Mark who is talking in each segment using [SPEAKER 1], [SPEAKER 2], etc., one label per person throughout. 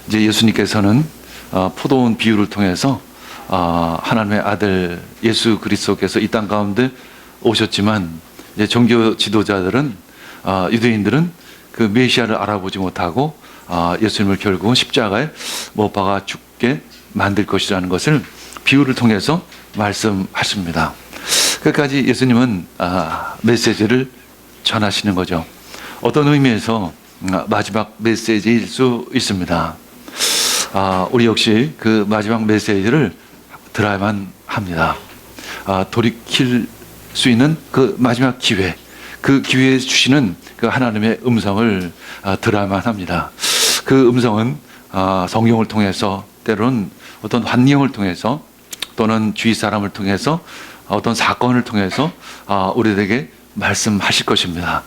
[SPEAKER 1] 이제 예수님께서는 포도원 비유를 통해서 하나님의 아들 예수 그리스도께서 이 땅 가운데 오셨지만 이제 종교 지도자들은 유대인들은 그 메시아를 알아보지 못하고 예수님을 결국은 십자가에 못 박아 죽게 만들 것이라는 것을 비유를 통해서 말씀하십니다. 끝까지 예수님은 메시지를 전하시는 거죠. 어떤 의미에서 마지막 메시지일 수 있습니다. 우리 역시 그 마지막 메시지를 들어야만 합니다. 돌이킬 수 있는 그 마지막 기회, 그 기회에 주시는 그 하나님의 음성을 들어야만 합니다. 그 음성은 성경을 통해서, 때로는 어떤 환경을 통해서, 또는 주위 사람을 통해서, 어떤 사건을 통해서 우리들에게 말씀하실 것입니다.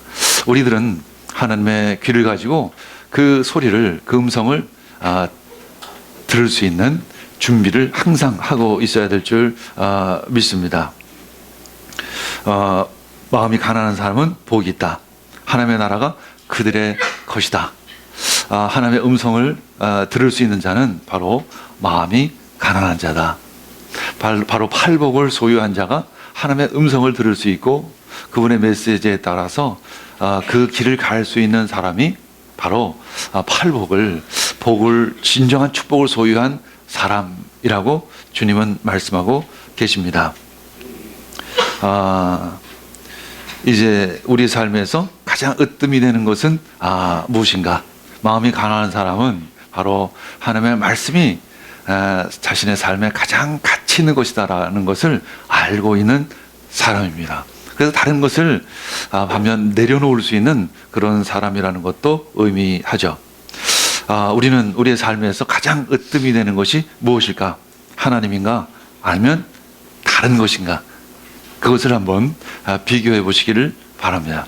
[SPEAKER 1] 우리들은 하나님의 귀를 가지고 그 소리를, 그 음성을 들을 수 있는 준비를 항상 하고 있어야 될 줄 믿습니다. 마음이 가난한 사람은 복이 있다. 하나님의 나라가 그들의 것이다. 하나님의 음성을 들을 수 있는 자는 바로 마음이 가난한 자다. 바로 팔복을 소유한 자가 하나님의 음성을 들을 수 있고 그분의 메시지에 따라서 그 길을 갈 수 있는 사람이 바로 복을, 진정한 축복을 소유한 사람이라고 주님은 말씀하고 계십니다. 이제 우리 삶에서 가장 으뜸이 되는 것은 무엇인가? 마음이 가난한 사람은 바로 하나님의 말씀이 자신의 삶에 가장 가치 있는 것이다라는 것을 알고 있는 사람입니다. 그래서 다른 것을 반면 내려놓을 수 있는 그런 사람이라는 것도 의미하죠. 우리는 우리의 삶에서 가장 으뜸이 되는 것이 무엇일까? 하나님인가? 아니면 다른 것인가? 그것을 한번 비교해 보시기를 바랍니다.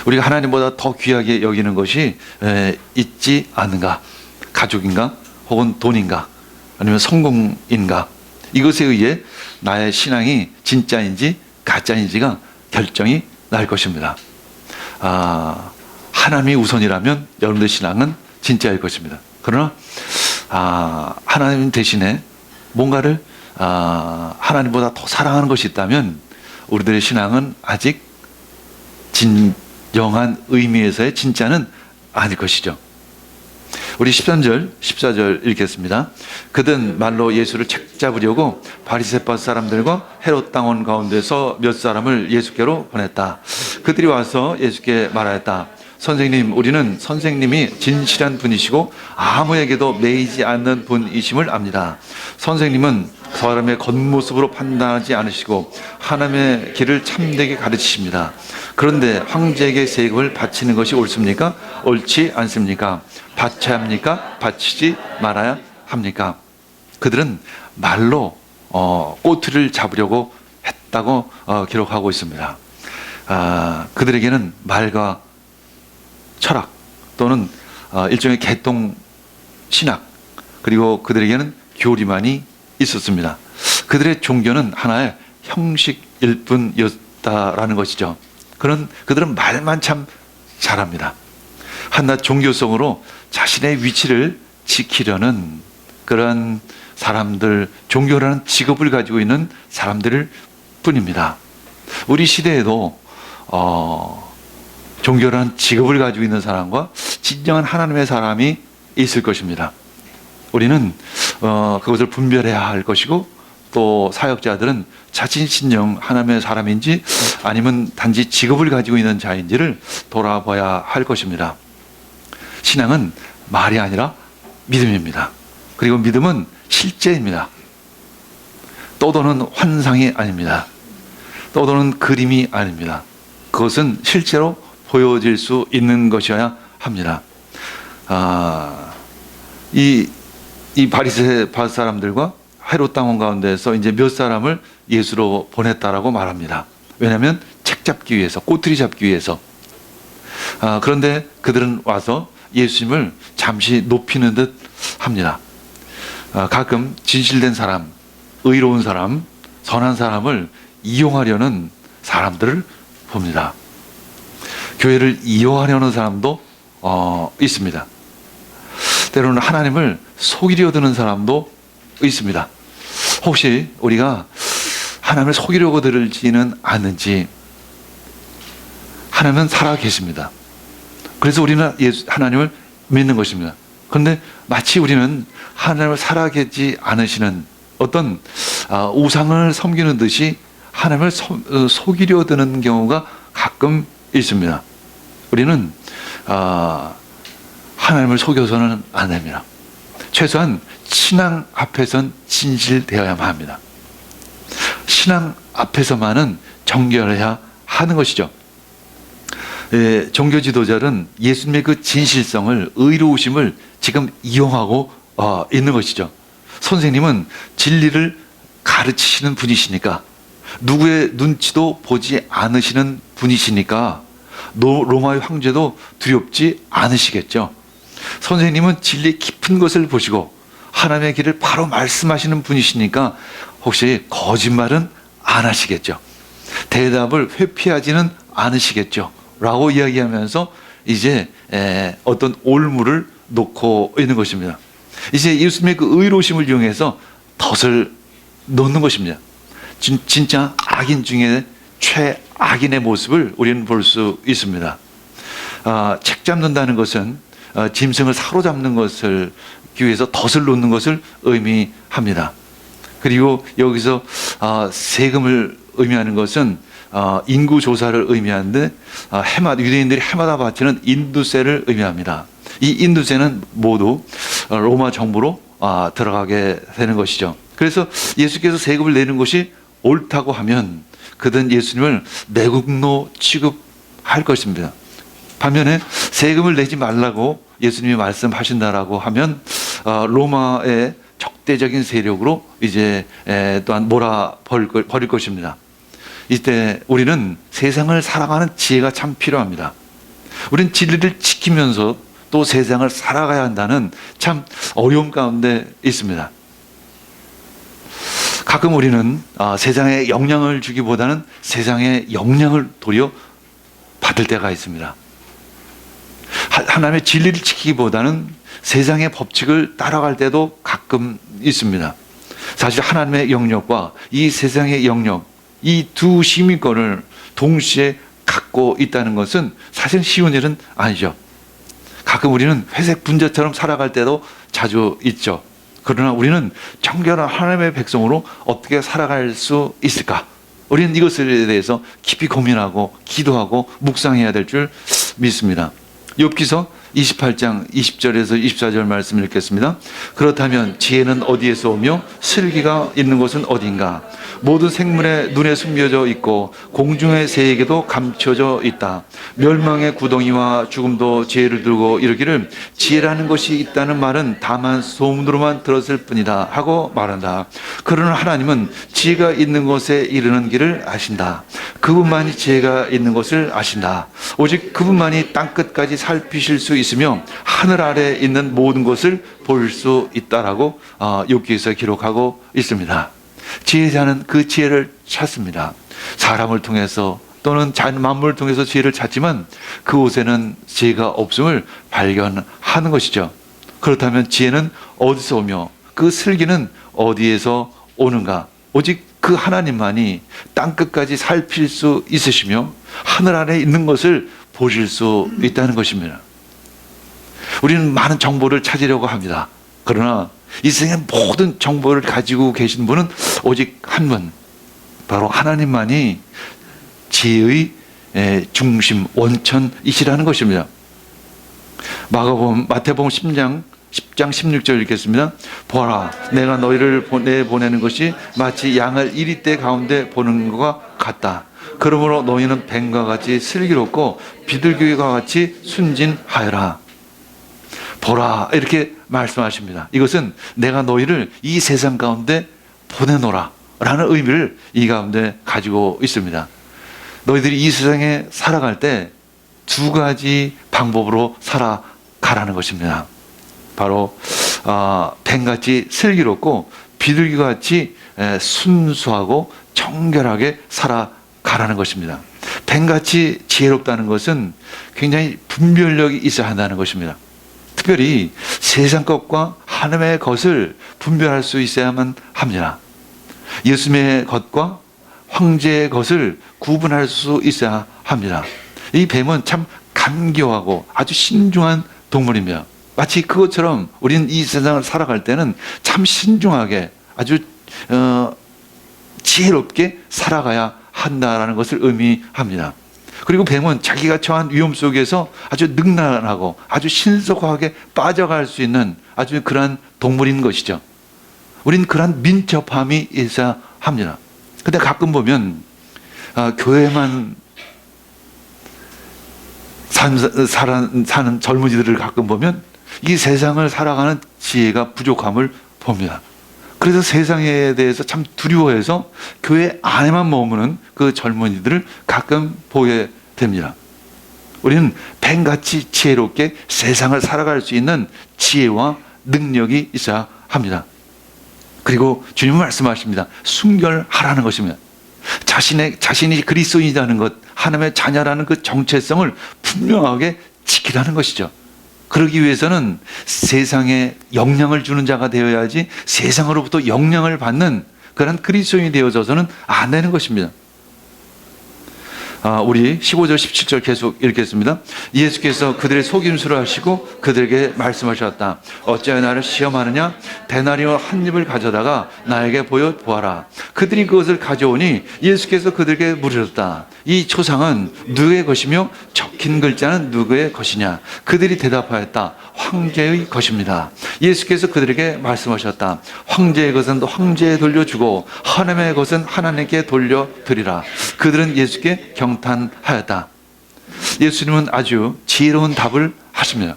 [SPEAKER 1] 우리가 하나님보다 더 귀하게 여기는 것이 있지 않는가? 가족인가? 혹은 돈인가? 아니면 성공인가? 이것에 의해 나의 신앙이 진짜인지 가짜인지가 결정이 날 것입니다. 하나님이 우선이라면 여러분의 신앙은 진짜일 것입니다. 그러나 하나님 대신에 뭔가를 하나님보다 더 사랑하는 것이 있다면 우리들의 신앙은 아직 진정한 의미에서의 진짜는 아닐 것이죠. 우리 13절, 14절 읽겠습니다. 그든 말로 예수를 책잡으려고 바리새파 사람들과 헤롯 당원 가운데서 몇 사람을 예수께로 보냈다. 그들이 와서 예수께 말하였다. 선생님, 우리는 선생님이 진실한 분이시고 아무에게도 매이지 않는 분이심을 압니다. 선생님은 사람의 겉모습으로 판단하지 않으시고 하나님의 길을 참되게 가르치십니다. 그런데 황제에게 세금을 바치는 것이 옳습니까? 옳지 않습니까? 바쳐야 합니까? 바치지 말아야 합니까? 그들은 말로 꼬투리를 잡으려고 했다고 기록하고 있습니다. 그들에게는 말과 철학 또는 일종의 개통 신학, 그리고 그들에게는 교리만이 있었습니다. 그들의 종교는 하나의 형식일 뿐이었다라는 것이죠. 그들은 말만 참 잘합니다. 한낱 종교성으로 자신의 위치를 지키려는 그런 사람들, 종교라는 직업을 가지고 있는 사람들일 뿐입니다. 우리 시대에도 종교라는 직업을 가지고 있는 사람과 진정한 하나님의 사람이 있을 것입니다. 우리는 그것을 분별해야 할 것이고, 또 사역자들은 자신 진정 하나님의 사람인지 아니면 단지 직업을 가지고 있는 자인지를 돌아봐야 할 것입니다. 신앙은 말이 아니라 믿음입니다. 그리고 믿음은 실제입니다. 떠도는 환상이 아닙니다. 떠도는 그림이 아닙니다. 그것은 실제로 보여질 수 있는 것이어야 합니다. 이 바리새파 사람들과 헤롯 당원 가운데서 이제 몇 사람을 예수로 보냈다라고 말합니다. 왜냐하면 책 잡기 위해서, 꼬투리 잡기 위해서. 그런데 그들은 와서 예수님을 잠시 높이는 듯 합니다. 가끔 진실된 사람, 의로운 사람, 선한 사람을 이용하려는 사람들을 봅니다. 교회를 이용하려는 사람도 있습니다. 때로는 하나님을 속이려 드는 사람도 있습니다. 혹시 우리가 하나님을 속이려고 들지는 않는지? 하나님은 살아계십니다. 그래서 우리는 하나님을 믿는 것입니다. 그런데 마치 우리는 하나님을 살아계지 않으시는 어떤 우상을 섬기는 듯이 하나님을 속이려 드는 경우가 가끔 있습니다. 우리는 하나님을 속여서는 안 됩니다. 최소한 신앙 앞에선 진실되어야만 합니다. 신앙 앞에서만은 정결해야 하는 것이죠. 종교 지도자는 예수님의 그 진실성을, 의로우심을 지금 이용하고 있는 것이죠. 선생님은 진리를 가르치시는 분이시니까, 누구의 눈치도 보지 않으시는 분이시니까 로마의 황제도 두렵지 않으시겠죠. 선생님은 진리 깊은 것을 보시고 하나님의 길을 바로 말씀하시는 분이시니까 혹시 거짓말은 안 하시겠죠. 대답을 회피하지는 않으시겠죠. 라고 이야기하면서 이제 어떤 올무를 놓고 있는 것입니다. 이제 예수님의 그 의로우심을 이용해서 덫을 놓는 것입니다. 진짜 악인 중에 최악인의 모습을 우리는 볼 수 있습니다. 책 잡는다는 것은 짐승을 사로잡는 것을 위해서 덫을 놓는 것을 의미합니다. 그리고 여기서 세금을 의미하는 것은 인구 조사를 의미하는데, 유대인들이 해마다 바치는 인두세를 의미합니다. 이 인두세는 모두 로마 정부로 들어가게 되는 것이죠. 그래서 예수께서 세금을 내는 것이 옳다고 하면 그들은 예수님을 내국노 취급할 것입니다. 반면에 세금을 내지 말라고 예수님이 말씀하신다라고 하면 로마의 적대적인 세력으로 이제 또한 몰아버릴 것입니다. 이때 우리는 세상을 살아가는 지혜가 참 필요합니다. 우리는 진리를 지키면서 또 세상을 살아가야 한다는 참 어려움 가운데 있습니다. 가끔 우리는 세상에 영향을 주기보다는 세상에 영향을 도리어 받을 때가 있습니다. 하나님의 진리를 지키기보다는 세상의 법칙을 따라갈 때도 가끔 있습니다. 사실 하나님의 영역과 이 세상의 영역, 이 두 시민권을 동시에 갖고 있다는 것은 사실 쉬운 일은 아니죠. 가끔 우리는 회색 분자처럼 살아갈 때도 자주 있죠. 그러나 우리는 정결한 하나님의 백성으로 어떻게 살아갈 수 있을까? 우리는 이것에 대해서 깊이 고민하고 기도하고 묵상해야 될 줄 믿습니다. 욥기서 28장 20절에서 24절 말씀을 읽겠습니다. 그렇다면 지혜는 어디에서 오며 슬기가 있는 곳은 어딘가? 모든 생물의 눈에 숨겨져 있고 공중의 새에게도 감춰져 있다. 멸망의 구덩이와 죽음도 지혜를 들고 이르기를 지혜라는 것이 있다는 말은 다만 소문으로만 들었을 뿐이다 하고 말한다. 그러나 하나님은 지혜가 있는 곳에 이르는 길을 아신다. 그분만이 지혜가 있는 것을 아신다. 오직 그분만이 땅끝까지 살피실 수 있으며 하늘 아래에 있는 모든 것을 볼 수 있다라고 욥기에서 기록하고 있습니다. 지혜자는 그 지혜를 찾습니다. 사람을 통해서 또는 만물을 통해서 지혜를 찾지만 그곳에는 지혜가 없음을 발견하는 것이죠. 그렇다면 지혜는 어디서 오며 그 슬기는 어디에서 오는가? 오직 그 하나님만이 땅끝까지 살필 수 있으시며 하늘 안에 있는 것을 보실 수 있다는 것입니다. 우리는 많은 정보를 찾으려고 합니다. 그러나 이 세상의 모든 정보를 가지고 계신 분은 오직 한 분, 바로 하나님만이 지혜의 중심, 원천이시라는 것입니다. 마태복음 10장 16절 읽겠습니다. 보라, 내가 너희를 보내는 것이 마치 양을 이리떼 가운데 보는 것과 같다. 그러므로 너희는 뱀과 같이 슬기롭고 비둘기와 같이 순진하여라. 보라, 이렇게 말씀하십니다. 이것은 내가 너희를 이 세상 가운데 보내노라 라는 의미를 이 가운데 가지고 있습니다. 너희들이 이 세상에 살아갈 때 두 가지 방법으로 살아가라는 것입니다. 바로 뱀같이 슬기롭고 비둘기같이 순수하고 정결하게 살아가라는 것입니다. 뱀같이 지혜롭다는 것은 굉장히 분별력이 있어야 한다는 것입니다. 특별히 세상 것과 하나님의 것을 분별할 수 있어야만 합니다. 예수님의 것과 황제의 것을 구분할 수 있어야 합니다. 이 뱀은 참 간교하고 아주 신중한 동물입니다. 마치 그것처럼 우리는 이 세상을 살아갈 때는 참 신중하게 아주 지혜롭게 살아가야 한다라는 것을 의미합니다. 그리고 뱀은 자기가 처한 위험 속에서 아주 능란하고 아주 신속하게 빠져갈 수 있는 아주 그러한 동물인 것이죠. 우리는 그러한 민첩함이 있어야 합니다. 근데 가끔 보면 교회만 사는 젊은이들을 가끔 보면 이 세상을 살아가는 지혜가 부족함을 봅니다. 그래서 세상에 대해서 참 두려워해서 교회 안에만 머무는 그 젊은이들을 가끔 보게 됩니다. 우리는 뱀같이 지혜롭게 세상을 살아갈 수 있는 지혜와 능력이 있어야 합니다. 그리고 주님은 말씀하십니다. 순결하라는 것입니다. 자신이 그리스도인이라는 것, 하나님의 자녀라는 그 정체성을 분명하게 지키라는 것이죠. 그러기 위해서는 세상에 영향을 주는 자가 되어야지 세상으로부터 영향을 받는 그런 그리스도인이 되어져서는 안 되는 것입니다. 우리 15절 17절 계속 읽겠습니다. 예수께서 그들의 속임수를 하시고 그들에게 말씀하셨다. 어찌하여 나를 시험하느냐? 대나리와 한 입을 가져다가 나에게 보여보아라. 그들이 그것을 가져오니 예수께서 그들에게 물으셨다. 이 초상은 누구의 것이며 적힌 글자는 누구의 것이냐? 그들이 대답하였다. 황제의 것입니다. 예수께서 그들에게 말씀하셨다. 황제의 것은 황제에 돌려주고 하나님의 것은 하나님께 돌려드리라. 그들은 예수께 경탄하였다. 예수님은 아주 지혜로운 답을 하십니다.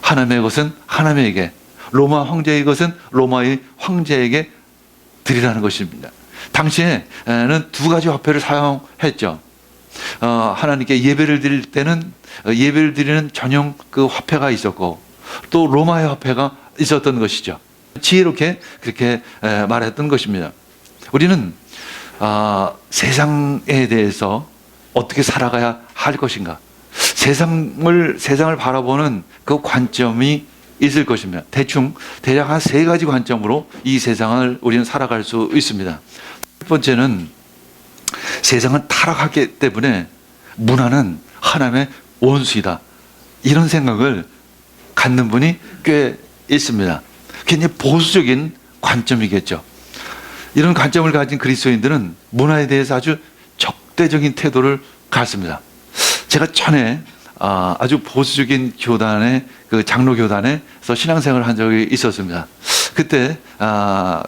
[SPEAKER 1] 하나님의 것은 하나님에게, 로마 황제의 것은 로마의 황제에게 드리라는 것입니다. 당시에는 두 가지 화폐를 사용했죠. 하나님께 예배를 드릴 때는 예배를 드리는 전용 그 화폐가 있었고 또 로마의 화폐가 있었던 것이죠. 지혜롭게 그렇게 말했던 것입니다. 우리는 세상에 대해서 어떻게 살아가야 할 것인가, 세상을 바라보는 그 관점이 있을 것입니다. 대략 한 세 가지 관점으로 이 세상을 우리는 살아갈 수 있습니다. 첫 번째는 세상은 타락하기 때문에 문화는 하나님의 원수이다, 이런 생각을 갖는 분이 꽤 있습니다. 굉장히 보수적인 관점이겠죠. 이런 관점을 가진 그리스도인들은 문화에 대해서 아주 적대적인 태도를 갖습니다. 제가 전에 아주 보수적인 교단의 그 장로 교단에서 신앙생활을 한 적이 있었습니다. 그때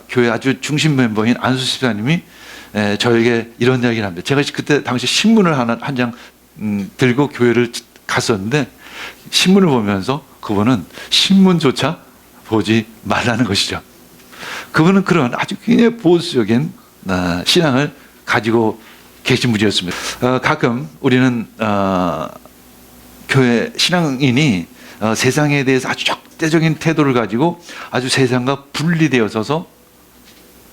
[SPEAKER 1] 교회 아주 중심 멤버인 안수 집사님이 저에게 이런 이야기를 합니다. 제가 그때 당시 신문을 한 장 들고 교회를 갔었는데 신문을 보면서 그분은 신문조차 보지 말라는 것이죠. 그분은 그런 아주 굉장히 보수적인 신앙을 가지고 계신 분이었습니다. 가끔 우리는 교회 신앙인이 세상에 대해서 아주 적대적인 태도를 가지고 아주 세상과 분리되어서서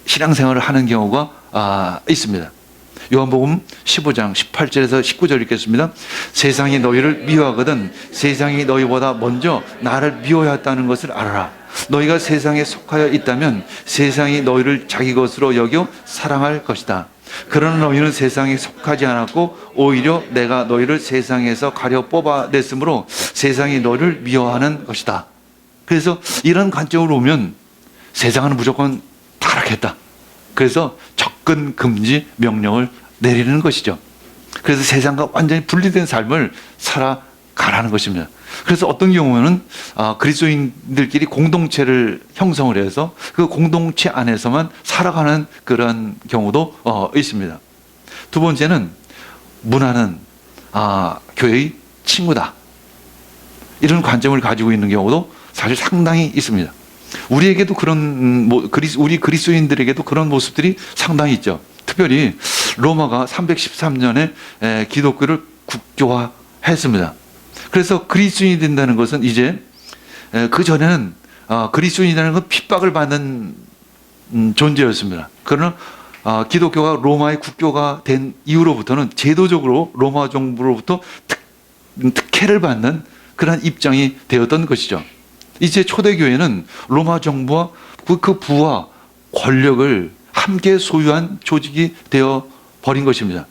[SPEAKER 1] 신앙생활을 하는 경우가 있습니다. 요한복음 15장 18절에서 19절 읽겠습니다. 세상이 너희를 미워하거든 세상이 너희보다 먼저 나를 미워하였다는 것을 알아라. 너희가 세상에 속하여 있다면 세상이 너희를 자기 것으로 여겨 사랑할 것이다. 그러나 너희는 세상에 속하지 않았고 오히려 내가 너희를 세상에서 가려 뽑아냈으므로 세상이 너희를 미워하는 것이다. 그래서 이런 관점으로 보면 세상은 무조건 타락했다. 그래서 접근 금지 명령을 내리는 것이죠. 그래서 세상과 완전히 분리된 삶을 살아가라는 것입니다. 그래서 어떤 경우는 그리스도인들끼리 공동체를 형성을 해서 그 공동체 안에서만 살아가는 그런 경우도 있습니다. 두 번째는 문화는 교회의 친구다, 이런 관점을 가지고 있는 경우도 사실 상당히 있습니다. 우리에게도 우리 그리스도인들에게도 그런 모습들이 상당히 있죠. 특별히 로마가 313년에 기독교를 국교화했습니다. 그래서 그리스도인이 된다는 것은 이제 그 전에는 그리스도인이라는 건 핍박을 받는 존재였습니다. 그러나 기독교가 로마의 국교가 된 이후로부터는 제도적으로 로마 정부로부터 특혜를 받는 그런 입장이 되었던 것이죠. 이제 초대교회는 로마 정부와 그 부와 권력을 함께 소유한 조직이 되어 버린 것입니다.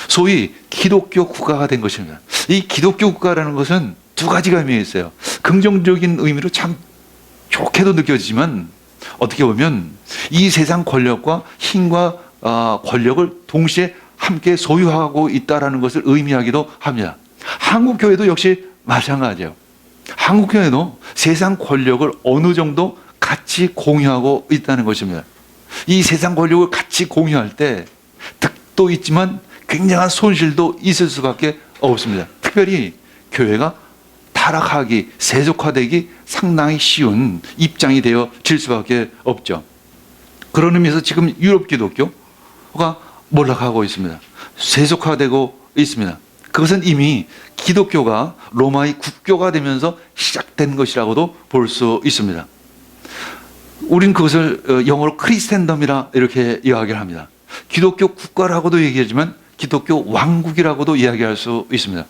[SPEAKER 1] 소위 기독교 국가가 된 것입니다. 이 기독교 국가라는 것은 두 가지가 의미가 있어요. 긍정적인 의미로 참 좋게도 느껴지지만 어떻게 보면 이 세상 권력과 힘과 권력을 동시에 함께 소유하고 있다는 것을 의미하기도 합니다. 한국교회도 역시 마찬가지예요. 한국교회도 세상 권력을 어느 정도 같이 공유하고 있다는 것입니다. 이 세상 권력을 같이 공유할 때 득도 있지만 굉장한 손실도 있을 수밖에 없습니다. 특별히 교회가 타락하기, 세속화되기 상당히 쉬운 입장이 되어질 수밖에 없죠. 그런 의미에서 지금 유럽 기독교가 몰락하고 있습니다. 세속화되고 있습니다. 그것은 이미 기독교가 로마의 국교가 되면서 시작된 것이라고도 볼 수 있습니다. 우린 그것을 영어로 크리스텐덤이라 이렇게 이야기를 합니다. 기독교 국가라고도 얘기하지만 기독교 왕국이라고도 이야기할 수 있습니다.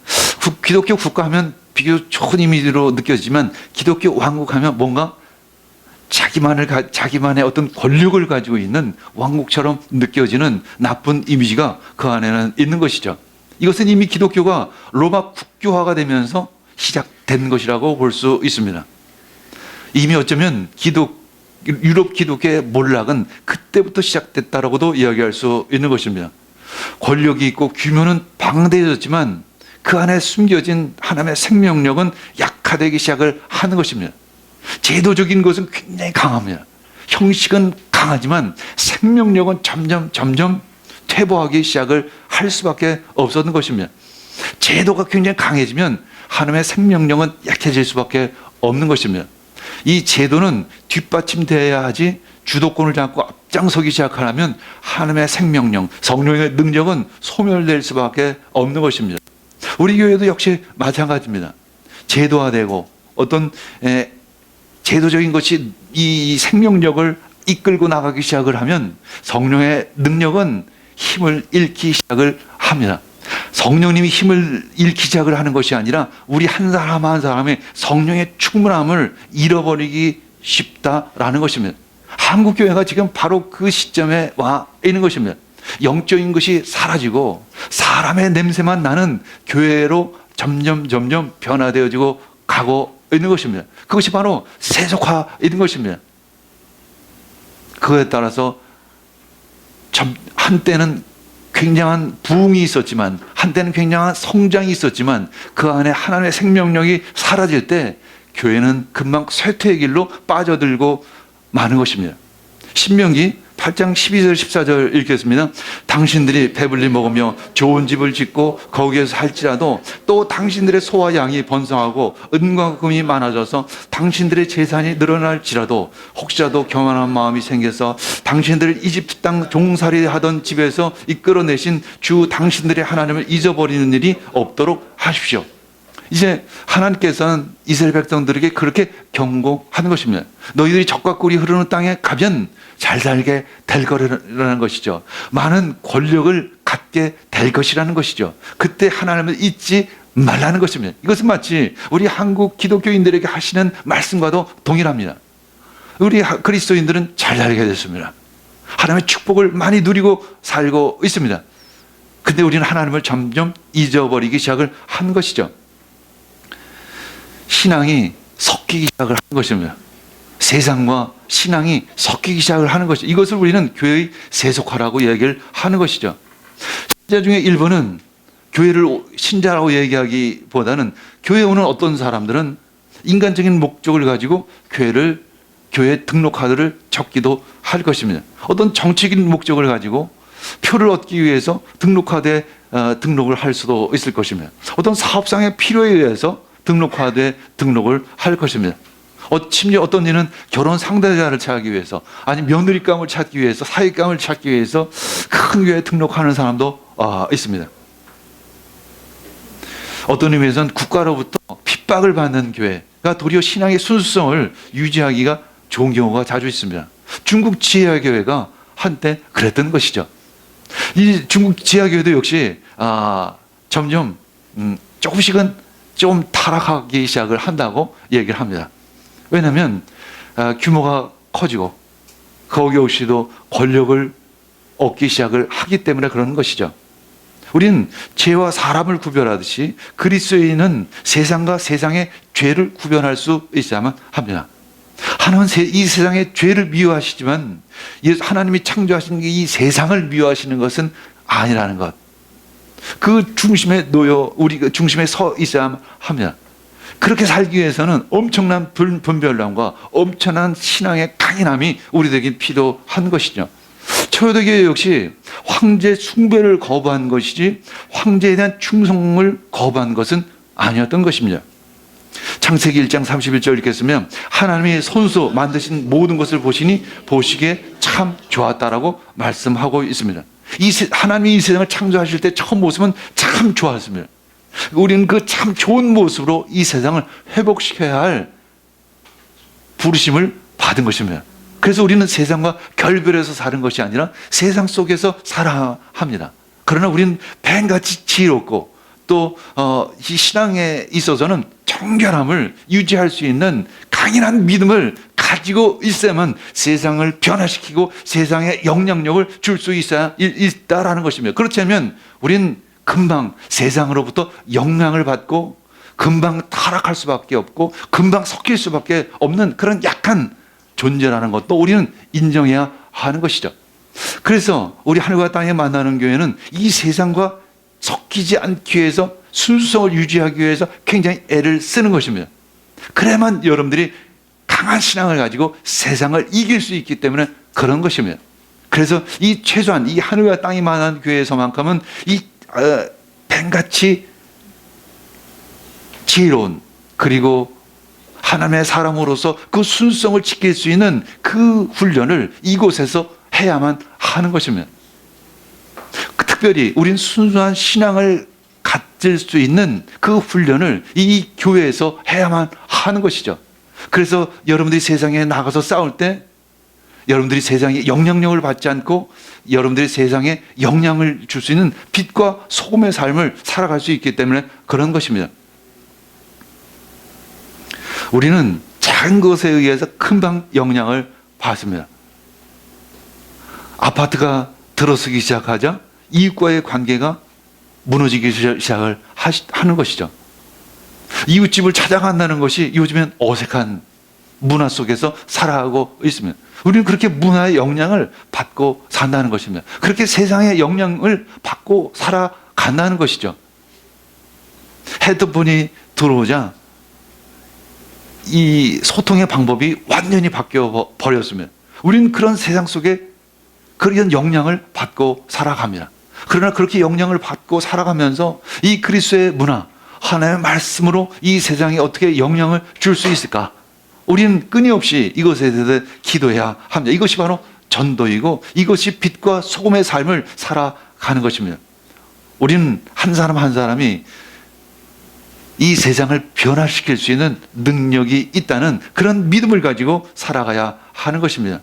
[SPEAKER 1] 기독교 국가하면 비교적 좋은 이미지로 느껴지지만 기독교 왕국하면 뭔가 자기만의 어떤 권력을 가지고 있는 왕국처럼 느껴지는 나쁜 이미지가 그 안에는 있는 것이죠. 이것은 이미 기독교가 로마 국교화가 되면서 시작된 것이라고 볼 수 있습니다. 이미 어쩌면 유럽 기독교의 몰락은 그때부터 시작됐다라고도 이야기할 수 있는 것입니다. 권력이 있고 규모는 방대해졌지만 그 안에 숨겨진 하나님의 생명력은 약화되기 시작을 하는 것입니다. 제도적인 것은 굉장히 강합니다. 형식은 강하지만 생명력은 점점 퇴보하기 시작을 할 수밖에 없었던 것입니다. 제도가 굉장히 강해지면 하나님의 생명력은 약해질 수밖에 없는 것입니다. 이 제도는 뒷받침되어야 하지 주도권을 잡고 앞장서기 시작하면 하나님의 생명력, 성령의 능력은 소멸될 수밖에 없는 것입니다. 우리 교회도 역시 마찬가지입니다. 제도화되고 어떤 제도적인 것이 이 생명력을 이끌고 나가기 시작을 하면 성령의 능력은 힘을 잃기 시작을 합니다. 성령님이 힘을 잃기 시작을 하는 것이 아니라 우리 한 사람 한 사람의 성령의 충만함을 잃어버리기 쉽다라는 것입니다. 한국교회가 지금 바로 그 시점에 와 있는 것입니다. 영적인 것이 사라지고 사람의 냄새만 나는 교회로 점점 변화되어지고 가고 있는 것입니다. 그것이 바로 세속화인 것입니다. 그에 따라서 한때는 굉장한 부흥이 있었지만 한때는 굉장한 성장이 있었지만 그 안에 하나님의 생명력이 사라질 때 교회는 금방 쇠퇴의 길로 빠져들고 마는 것입니다. 신명기 8장 12절 14절 읽겠습니다. 당신들이 배불리 먹으며 좋은 집을 짓고 거기에서 살지라도 또 당신들의 소와 양이 번성하고 은과 금이 많아져서 당신들의 재산이 늘어날지라도 혹시라도 교만한 마음이 생겨서 당신들을 이집트 땅 종살이 하던 집에서 이끌어내신 주 당신들의 하나님을 잊어버리는 일이 없도록 하십시오. 이제 하나님께서는 이스라엘 백성들에게 그렇게 경고하는 것입니다. 너희들이 적과 꿀이 흐르는 땅에 가면 잘 살게 될 거라는 것이죠. 많은 권력을 갖게 될 것이라는 것이죠. 그때 하나님을 잊지 말라는 것입니다. 이것은 마치 우리 한국 기독교인들에게 하시는 말씀과도 동일합니다. 우리 그리스도인들은 잘 살게 됐습니다. 하나님의 축복을 많이 누리고 살고 있습니다. 근데 우리는 하나님을 점점 잊어버리기 시작을 한 것이죠. 신앙이 섞이기 시작을 하는 것입니다. 세상과 신앙이 섞이기 시작을 하는 것이죠. 이것을 우리는 교회의 세속화라고 얘기를 하는 것이죠. 신자 중에 일부는 교회를 신자라고 얘기하기보다는 교회에 오는 어떤 사람들은 인간적인 목적을 가지고 교회 등록 카드를 적기도 할 것입니다. 어떤 정치적인 목적을 가지고 표를 얻기 위해서 등록 카드에 등록을 할 수도 있을 것입니다. 어떤 사업상의 필요에 의해서 등록 카드에 등록을 할 것입니다. 심지어 어떤 이는 결혼 상대자를 찾기 위해서 아니면 며느리감을 찾기 위해서 사위감을 찾기 위해서 큰 교회에 등록하는 사람도 있습니다. 어떤 의미에서는 국가로부터 핍박을 받는 교회가 도리어 신앙의 순수성을 유지하기가 좋은 경우가 자주 있습니다. 중국 지하교회가 한때 그랬던 것이죠. 이 중국 지하교회도 역시 점점 조금씩은 좀 타락하기 시작을 한다고 얘기를 합니다. 왜냐하면 규모가 커지고 거기 없이도 권력을 얻기 시작을 하기 때문에 그런 것이죠. 우리는 죄와 사람을 구별하듯이 그리스도인은 세상과 세상의 죄를 구별할 수 있어야만 합니다. 하나님은 이 세상의 죄를 미워하시지만 하나님이 창조하신 이 세상을 미워하시는 것은 아니라는 것. 그 중심에 놓여 우리 그 중심에 서 있어야 합니다. 그렇게 살기 위해서는 엄청난 분별남과 엄청난 신앙의 강인함이 우리에게 필요한 것이죠. 초대교회 역시 황제 숭배를 거부한 것이지 황제에 대한 충성을 거부한 것은 아니었던 것입니다. 창세기 1장 31절 이렇게 쓰면 하나님이 손수 만드신 모든 것을 보시니 보시기에 참 좋았다라고 말씀하고 있습니다. 하나님이 이 세상을 창조하실 때 처음 모습은 참 좋았습니다. 우리는 그 참 좋은 모습으로 이 세상을 회복시켜야 할 부르심을 받은 것입니다. 그래서 우리는 세상과 결별해서 사는 것이 아니라 세상 속에서 살아야 합니다. 그러나 우리는 뱀같이 지혜롭고 또 이 신앙에 있어서는 정결함을 유지할 수 있는 강인한 믿음을 가지고 있어야만 세상을 변화시키고 세상에 영향력을 줄 수 있다라는 것입니다. 그렇지 않으면 우리는 금방 세상으로부터 영향을 받고 금방 타락할 수밖에 없고 금방 섞일 수밖에 없는 그런 약한 존재라는 것도 우리는 인정해야 하는 것이죠. 그래서 우리 하늘과 땅에 만나는 교회는 이 세상과 섞이지 않기 위해서 순수성을 유지하기 위해서 굉장히 애를 쓰는 것입니다. 그래야만 여러분들이 강한 신앙을 가지고 세상을 이길 수 있기 때문에 그런 것입니다. 그래서 이 최소한 이 하늘과 땅이 만난 교회에서만큼은 이 뱀같이 지혜로운 그리고 하나님의 사람으로서 그 순수성을 지킬 수 있는 그 훈련을 이곳에서 해야만 하는 것입니다. 특별히 우린 순수한 신앙을 가질 수 있는 그 훈련을 이 교회에서 해야만 하는 것이죠. 그래서 여러분들이 세상에 나가서 싸울 때 여러분들이 세상에 영향력을 받지 않고 여러분들이 세상에 영향을 줄 수 있는 빛과 소금의 삶을 살아갈 수 있기 때문에 그런 것입니다. 우리는 작은 것에 의해서 금방 영향을 받습니다. 아파트가 들어서기 시작하자 이웃과의 관계가 무너지기 시작을 하는 것이죠. 이웃집을 찾아간다는 것이 요즘엔 어색한 문화 속에서 살아가고 있습니다. 우리는 그렇게 문화의 영향을 받고 산다는 것입니다. 그렇게 세상의 영향을 받고 살아간다는 것이죠. 헤드폰이 들어오자 이 소통의 방법이 완전히 바뀌어 버렸습니다. 우리는 그런 세상 속에 그런 영향을 받고 살아갑니다. 그러나 그렇게 영향을 받고 살아가면서 이 그리스도의 문화, 하나님의 말씀으로 이 세상에 어떻게 영향을 줄 수 있을까? 우리는 끊임없이 이것에 대해서 기도해야 합니다. 이것이 바로 전도이고 이것이 빛과 소금의 삶을 살아가는 것입니다. 우리는 한 사람 한 사람이 이 세상을 변화시킬 수 있는 능력이 있다는 그런 믿음을 가지고 살아가야 하는 것입니다.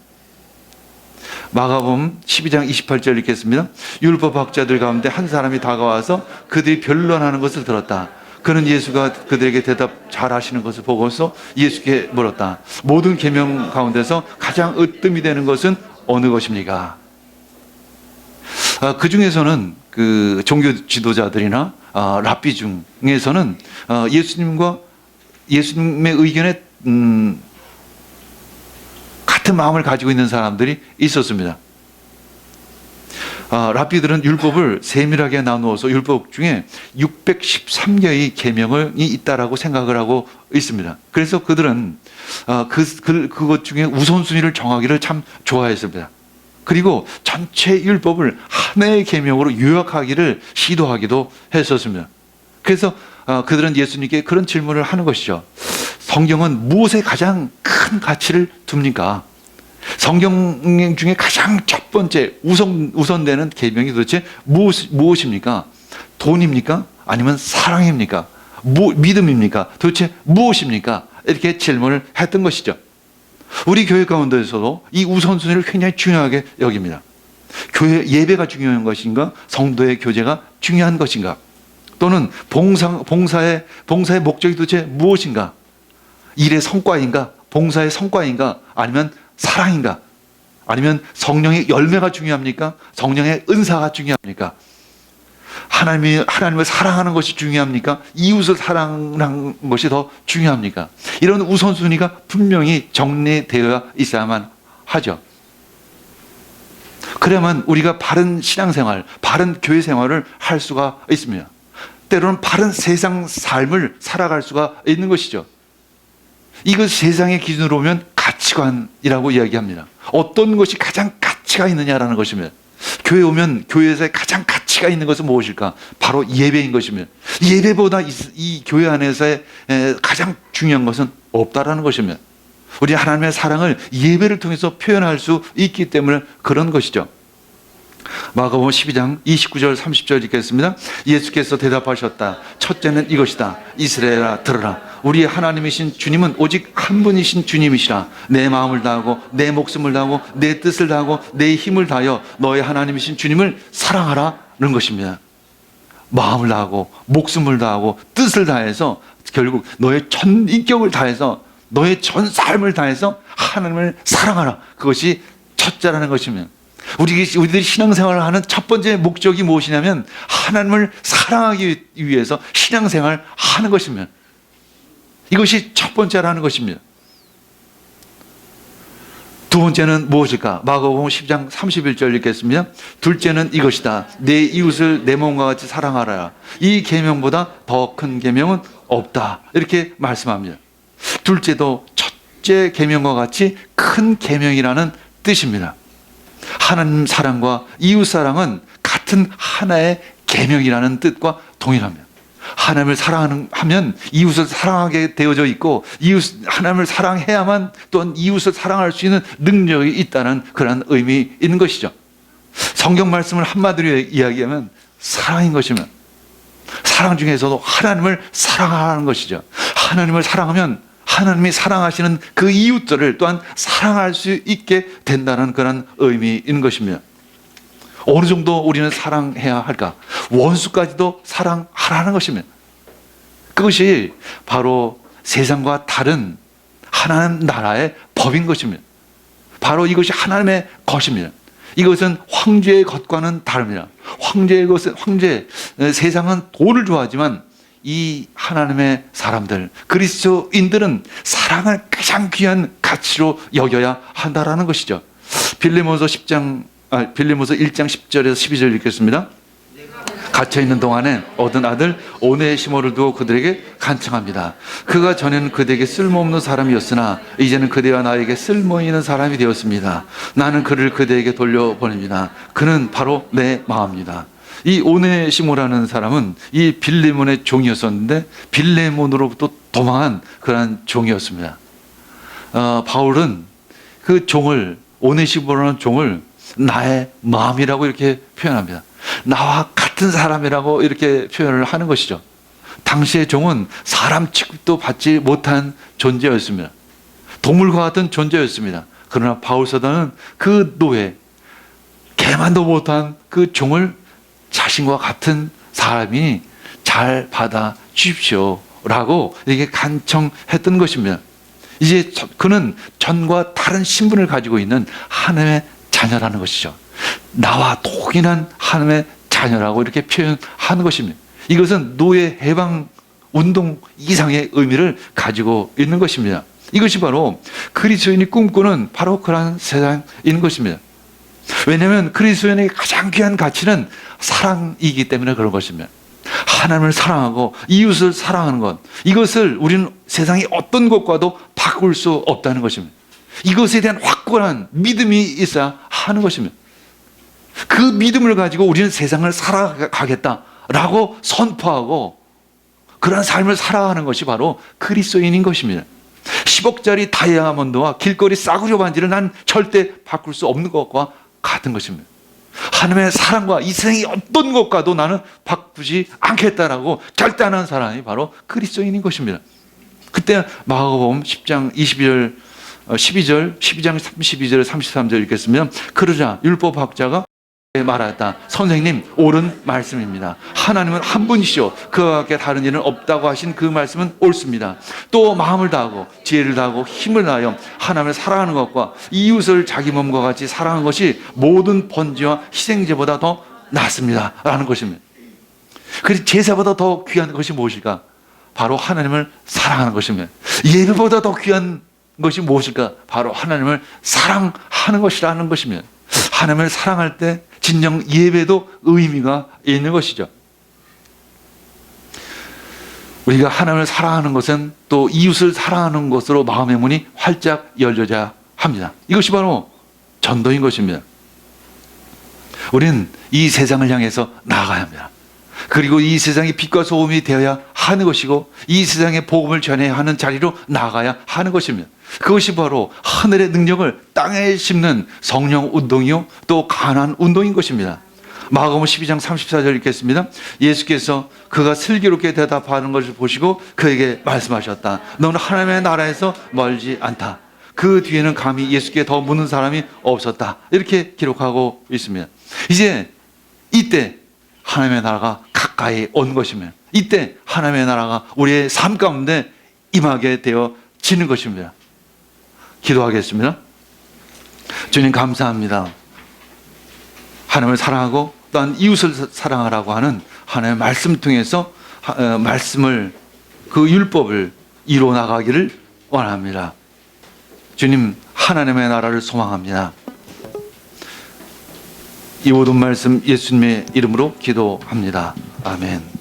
[SPEAKER 1] 마가복음 12장 28절 읽겠습니다. 율법학자들 가운데 한 사람이 다가와서 그들이 변론하는 것을 들었다. 그는 예수가 그들에게 대답 잘하시는 것을 보고서 예수께 물었다. 모든 계명 가운데서 가장 으뜸이 되는 것은 어느 것입니까? 그 중에서는 그 종교 지도자들이나 랍비 중에서는 예수님의 의견에 같은 마음을 가지고 있는 사람들이 있었습니다. 랍비들은 율법을 세밀하게 나누어서 율법 중에 613개의 계명이 있다라고 생각을 하고 있습니다. 그래서 그들은 그것 중에 우선순위를 정하기를 참 좋아했습니다. 그리고 전체 율법을 하나의 계명으로 요약하기를 시도하기도 했었습니다. 그래서 그들은 예수님께 그런 질문을 하는 것이죠. 성경은 무엇에 가장 큰 가치를 둡니까? 성경 중에 가장 첫 번째 우선되는 계명이 도대체 무엇입니까? 돈입니까? 아니면 사랑입니까? 믿음입니까? 도대체 무엇입니까? 이렇게 질문을 했던 것이죠. 우리 교회 가운데서도 이 우선순위를 굉장히 중요하게 여깁니다. 교회 예배가 중요한 것인가? 성도의 교제가 중요한 것인가? 또는 봉사의 목적이 도대체 무엇인가? 일의 성과인가? 봉사의 성과인가? 아니면 사랑인가? 아니면 성령의 열매가 중요합니까? 성령의 은사가 중요합니까? 하나님을 사랑하는 것이 중요합니까? 이웃을 사랑하는 것이 더 중요합니까? 이런 우선순위가 분명히 정리되어 있어야만 하죠. 그래야만 우리가 바른 신앙생활, 바른 교회 생활을 할 수가 있습니다. 때로는 바른 세상 삶을 살아갈 수가 있는 것이죠. 이것 세상의 기준으로 보면 가치관이라고 이야기합니다. 어떤 것이 가장 가치가 있느냐라는 것이면, 교회 오면 교회에서 가장 가치가 있는 것은 무엇일까? 바로 예배인 것이며, 예배보다 이 교회 안에서의 가장 중요한 것은 없다라는 것이며, 우리 하나님의 사랑을 예배를 통해서 표현할 수 있기 때문에 그런 것이죠. 마가복음 12장 29절 30절 읽겠습니다. 예수께서 대답하셨다. 첫째는 이것이다. 이스라엘아 들으라. 우리 하나님이신 주님은 오직 한 분이신 주님이시라. 내 마음을 다하고 내 목숨을 다하고 내 뜻을 다하고 내 힘을 다하여 너의 하나님이신 주님을 사랑하라는 것입니다. 마음을 다하고 목숨을 다하고 뜻을 다해서, 결국 너의 전 인격을 다해서, 너의 전 삶을 다해서 하나님을 사랑하라. 그것이 첫째라는 것입니다. 우리들이 신앙생활을 하는 첫 번째 목적이 무엇이냐면 하나님을 사랑하기 위해서 신앙생활을 하는 것입니다. 이것이 첫 번째라는 것입니다. 두 번째는 무엇일까? 마가복음 10장 31절 읽겠습니다. 둘째는 이것이다. 내 이웃을 내 몸과 같이 사랑하라. 이 계명보다 더 큰 계명은 없다. 이렇게 말씀합니다. 둘째도 첫째 계명과 같이 큰 계명이라는 뜻입니다. 하나님 사랑과 이웃 사랑은 같은 하나의 계명이라는 뜻과 동일합니다. 하나님을 사랑하면 이웃을 사랑하게 되어져 있고, 하나님을 사랑해야만 또한 이웃을 사랑할 수 있는 능력이 있다는 그런 의미 있는 것이죠. 성경 말씀을 한마디로 이야기하면 사랑인 것이면, 사랑 중에서도 하나님을 사랑하는 것이죠. 하나님을 사랑하면 하나님이 사랑하시는 그 이웃들을 또한 사랑할 수 있게 된다는 그런 의미인 것입니다. 어느 정도 우리는 사랑해야 할까? 원수까지도 사랑하라는 것입니다. 그것이 바로 세상과 다른 하나님 나라의 법인 것입니다. 바로 이것이 하나님의 것입니다. 이것은 황제의 것과는 다릅니다. 세상은 돈을 좋아하지만 이 하나님의 사람들, 그리스도인들은 사랑을 가장 귀한 가치로 여겨야 한다라는 것이죠. 빌레몬서 1장 10절에서 12절 읽겠습니다. 갇혀있는 동안에 얻은 아들 오네시모를 두고 그들에게 간청합니다. 그가 전에는 그들에게 쓸모없는 사람이었으나 이제는 그대와 나에게 쓸모있는 사람이 되었습니다. 나는 그를 그대에게 돌려보냅니다. 그는 바로 내 마음입니다. 이 오네시모라는 사람은 이 빌레몬의 종이었었는데 빌레몬으로부터 도망한 그러한 종이었습니다. 바울은 그 종을, 오네시모라는 종을 나의 마음이라고 이렇게 표현합니다. 나와 같은 사람이라고 이렇게 표현을 하는 것이죠. 당시의 종은 사람 취급도 받지 못한 존재였습니다. 동물과 같은 존재였습니다. 그러나 바울 사도는 그 노예, 개만도 못한 그 종을 자신과 같은 사람이 잘 받아 주십시오라고 이렇게 간청했던 것입니다. 이제 그는 전과 다른 신분을 가지고 있는 하나님의 자녀라는 것이죠. 나와 동일한 하나님의 자녀라고 이렇게 표현하는 것입니다. 이것은 노예 해방 운동 이상의 의미를 가지고 있는 것입니다. 이것이 바로 그리스도인이 꿈꾸는 바로 그러한 세상인 것입니다. 왜냐하면 그리스도인에게 가장 귀한 가치는 사랑이기 때문에 그런 것입니다. 하나님을 사랑하고 이웃을 사랑하는 것, 이것을 우리는 세상의 어떤 것과도 바꿀 수 없다는 것입니다. 이것에 대한 확고한 믿음이 있어야 하는 것입니다. 그 믿음을 가지고 우리는 세상을 살아가겠다라고 선포하고 그런 삶을 살아가는 것이 바로 그리스도인인 것입니다. 10억짜리 다이아몬드와 길거리 싸구려 반지를 난 절대 바꿀 수 없는 것과 같은 것입니다. 하나님의 사랑과 이 세상의 어떤 것과도 나는 바꾸지 않겠다라고 결단한 사람이 바로 그리스도인인 것입니다. 그때 마가복음 10장 12절 12장 32절 33절 읽겠습니다. 그러자 율법학자가 말하였다. 선생님, 옳은 말씀입니다. 하나님은 한 분이시오. 그와 같게 다른 이는 없다고 하신 그 말씀은 옳습니다. 또 마음을 다하고 지혜를 다하고 힘을 다하여 하나님을 사랑하는 것과 이웃을 자기 몸과 같이 사랑하는 것이 모든 번제와 희생제보다 더 낫습니다 라는 것입니다. 그래서 제사보다 더 귀한 것이 무엇일까? 바로 하나님을 사랑하는 것입니다. 예배보다 더 귀한 것이 무엇일까? 바로 하나님을 사랑하는 것이라는 것입니다. 하나님을 사랑할 때 진정 예배도 의미가 있는 것이죠. 우리가 하나님을 사랑하는 것은 또 이웃을 사랑하는 것으로 마음의 문이 활짝 열려야 합니다. 이것이 바로 전도인 것입니다. 우리는 이 세상을 향해서 나아가야 합니다. 그리고 이 세상이 빛과 소금이 되어야 하는 것이고 이 세상에 복음을 전해야 하는 자리로 나아가야 하는 것입니다. 그것이 바로 하늘의 능력을 땅에 심는 성령 운동이요 또 가난 운동인 것입니다. 마가복음 12장 34절 읽겠습니다. 예수께서 그가 슬기롭게 대답하는 것을 보시고 그에게 말씀하셨다. 너는 하나님의 나라에서 멀지 않다. 그 뒤에는 감히 예수께 더 묻는 사람이 없었다. 이렇게 기록하고 있습니다. 이제 이때 하나님의 나라가 가까이 온 것이며 이때 하나님의 나라가 우리의 삶 가운데 임하게 되어지는 것입니다. 기도하겠습니다. 주님 감사합니다. 하나님을 사랑하고 또한 이웃을 사랑하라고 하는 하나님의 말씀을 통해서 말씀을 그 율법을 이루어 나가기를 원합니다. 주님 하나님의 나라를 소망합니다. 이 모든 말씀 예수님의 이름으로 기도합니다. 아멘.